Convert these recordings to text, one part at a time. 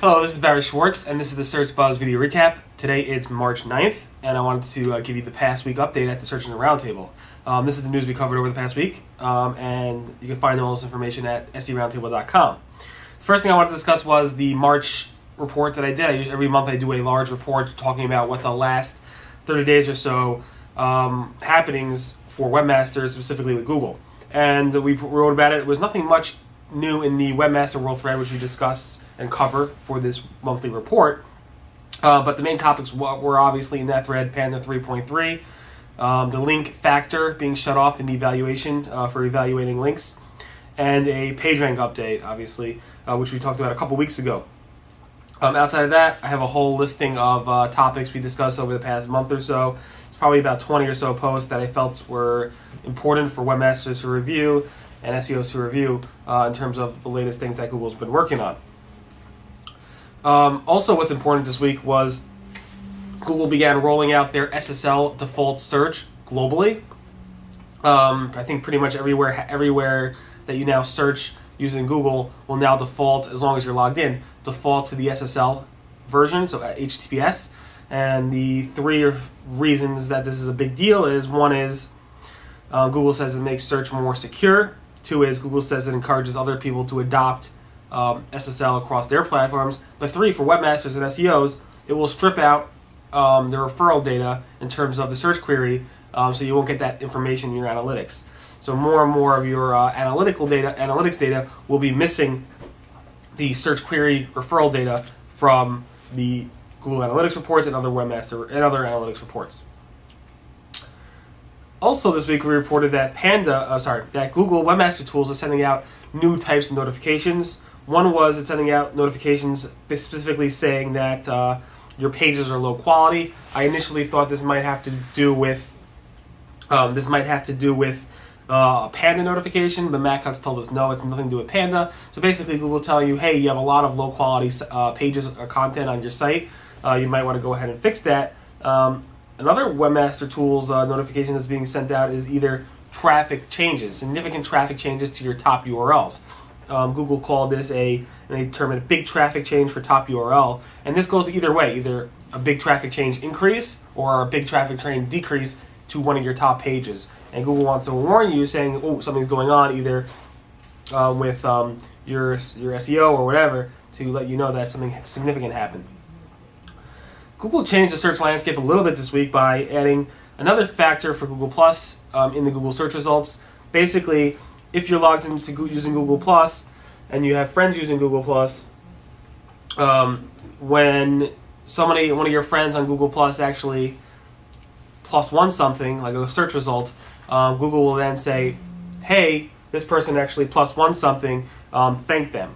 Hello, this is Barry Schwartz, and this is the Search Buzz video recap. Today it's March 9th, and I wanted to give you the past week update at the Search Engine Roundtable. This is the news we covered over the past week, and you can find all this information at seroundtable.com. The first thing I wanted to discuss was the March report that I did. Every month I do a large report talking about what the last 30 days or so happenings for webmasters, specifically with Google. And we wrote about it. It was nothing much new in the Webmaster World thread, which we discuss and cover for this monthly report. But the main topics were obviously in that thread: Panda 3.3, the link factor being shut off in the evaluation for evaluating links, and a PageRank update, obviously, which we talked about a couple weeks ago. Outside of that, I have a whole listing of topics we discussed over the past month or so. It's probably about 20 or so posts that I felt were important for webmasters to review and SEOs to review in terms of the latest things that Google's been working on. Also, what's important this week was Google began rolling out their SSL default search globally. I think pretty much everywhere that you now search using Google will now default, as long as you're logged in, default to the SSL version, so HTTPS. And the three reasons that this is a big deal is: one is Google says it makes search more secure. Two is Google says it encourages other people to adopt SSL across their platforms. But three, for webmasters and SEOs, it will strip out the referral data in terms of the search query, so you won't get that information in your analytics. So more and more of your analytics data will be missing the search query referral data from the Google Analytics reports and other analytics reports. Also, this week we reported that that Google Webmaster Tools is sending out new types of notifications. One was it's sending out notifications specifically saying that your pages are low quality. I initially thought this might have to do with a Panda notification, but Matt Cutts told us no, it's nothing to do with Panda. So basically, Google's telling you, hey, you have a lot of low quality pages or content on your site. You might want to go ahead and fix that. Another Webmaster Tools notification that's being sent out is either traffic changes, significant traffic changes to your top URLs. Google called this they term it a big traffic change for top URL, and this goes either way, either a big traffic change increase or a big traffic change decrease to one of your top pages. And Google wants to warn you, saying, oh, something's going on either with your SEO or whatever, to let you know that something significant happened. Google changed the search landscape a little bit this week by adding another factor for Google Plus in the Google search results. Basically, if you're logged into using Google Plus and you have friends using Google Plus, when one of your friends on Google Plus actually +1 something, like a search result, Google will then say, hey, this person actually +1 something, thank them.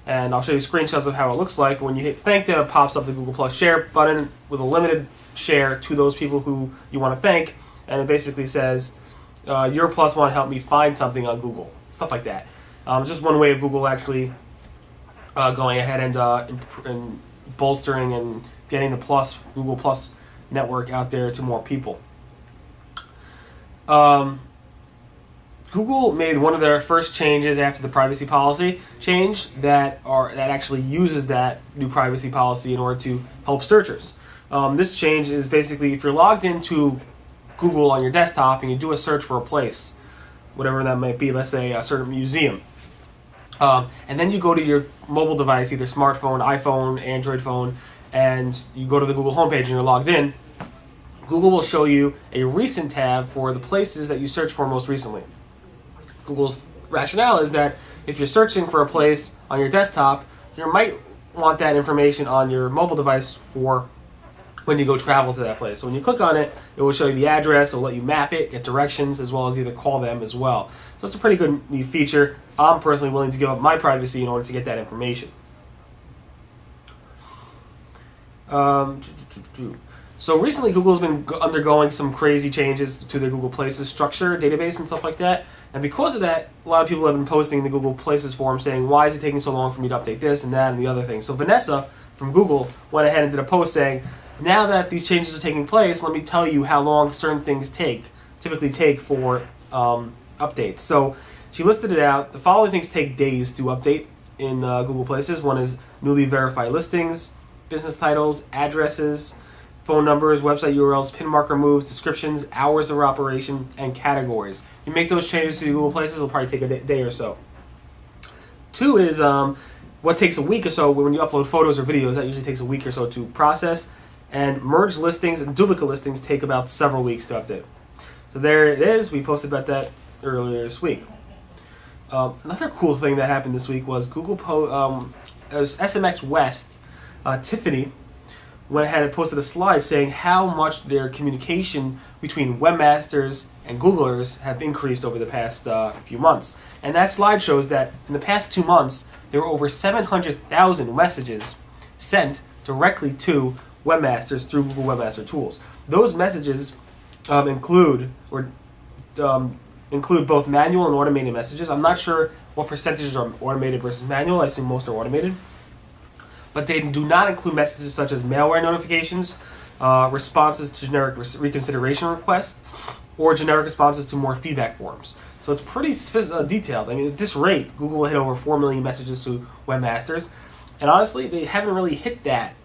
And I'll show you screenshots of how it looks like. When you hit thank them, it pops up the Google Plus share button with a limited share to those people who you want to thank. And it basically says, your +1 helped me find something on Google. Stuff like that. Just one way of Google actually going ahead and bolstering and getting the Google Plus network out there to more people. Google made one of their first changes after the privacy policy change that actually uses that new privacy policy in order to help searchers. This change is basically, if you're logged into Google on your desktop and you do a search for a place, whatever that might be, let's say a certain museum, and then you go to your mobile device, either smartphone, iPhone, Android phone, and you go to the Google homepage and you're logged in, Google will show you a recent tab for the places that you searched for most recently. Google's rationale is that if you're searching for a place on your desktop, you might want that information on your mobile device for when you go travel to that place. So when you click on it, it will show you the address, it will let you map it, get directions, as well as either call them as well. So it's a pretty good new feature. I'm personally willing to give up my privacy in order to get that information. So recently, Google's been undergoing some crazy changes to their Google Places structure, database, and stuff like that. And because of that, a lot of people have been posting in the Google Places forum saying, why is it taking so long for me to update this and that and the other thing? So Vanessa from Google went ahead and did a post saying, now that these changes are taking place, let me tell you how long certain things typically take for updates. So she listed it out. The following things take days to update in Google Places. One is newly verified listings, business titles, addresses, phone numbers, website URLs, pin marker moves, descriptions, hours of operation, and categories. You make those changes to Google Places, it'll probably take a day or so. 2 is what takes a week or so when you upload photos or videos. That usually takes a week or so to process. And merged listings and duplicate listings take about several weeks to update. So there it is. We posted about that earlier this week. Another cool thing that happened this week was it was SMX West, Tiffany, went ahead and posted a slide saying how much their communication between webmasters and Googlers have increased over the past few months. And that slide shows that in the past 2 months, there were over 700,000 messages sent directly to webmasters through Google Webmaster Tools. Those messages include both manual and automated messages. I'm not sure what percentages are automated versus manual. I assume most are automated. But they do not include messages such as malware notifications, responses to generic reconsideration requests, or generic responses to more feedback forms. So it's pretty detailed. I mean, at this rate, Google will hit over 4 million messages to webmasters. And honestly, they haven't really hit that.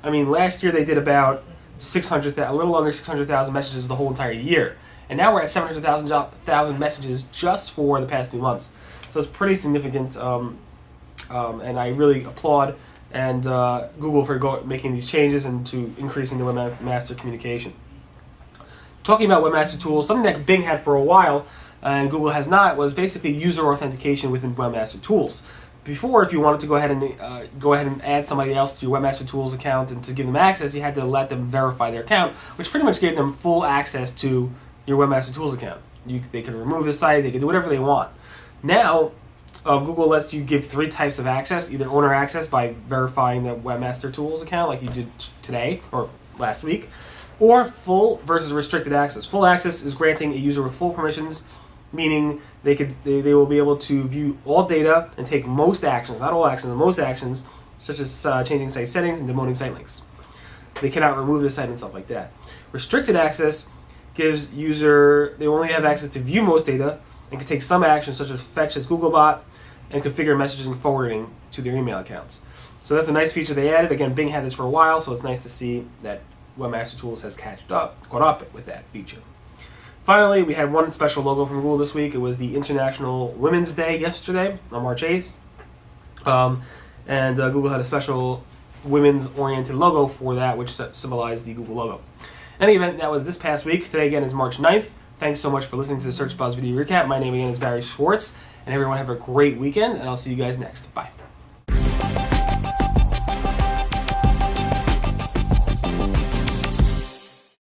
I mean, last year they did about a little under 600,000 messages the whole entire year. And now we're at 700,000 messages just for the past 2 months. So it's pretty significant, and I really applaud Google for making these changes and to increasing the webmaster communication. Talking about webmaster tools, something that Bing had for a while and Google has not was basically user authentication within webmaster tools. Before, if you wanted to go ahead and add somebody else to your webmaster tools account and to give them access, you had to let them verify their account, which pretty much gave them full access to your webmaster tools account. They could remove the site, they could do whatever they want. Now, Google lets you give 3 types of access: either owner access by verifying the webmaster tools account, like you did today or last week, or full versus restricted access. Full access is granting a user with full permissions, meaning they will be able to view all data and take most actions, not all actions, but most actions, such as changing site settings and demoting site links. They cannot remove the site and stuff like that. Restricted access gives they only have access to view most data and can take some actions such as fetch as Googlebot and configure messaging and forwarding to their email accounts. So that's a nice feature they added. Again, Bing had this for a while, so it's nice to see that Webmaster Tools has caught up with that feature. Finally, we had one special logo from Google this week. It was the International Women's Day yesterday, on March 8th. And Google had a special women's-oriented logo for that, which symbolized the Google logo. In any event, that was this past week. Today, again, is March 9th. Thanks so much for listening to the Search Buzz Video Recap. My name, again, is Barry Schwartz. And everyone have a great weekend, and I'll see you guys next. Bye.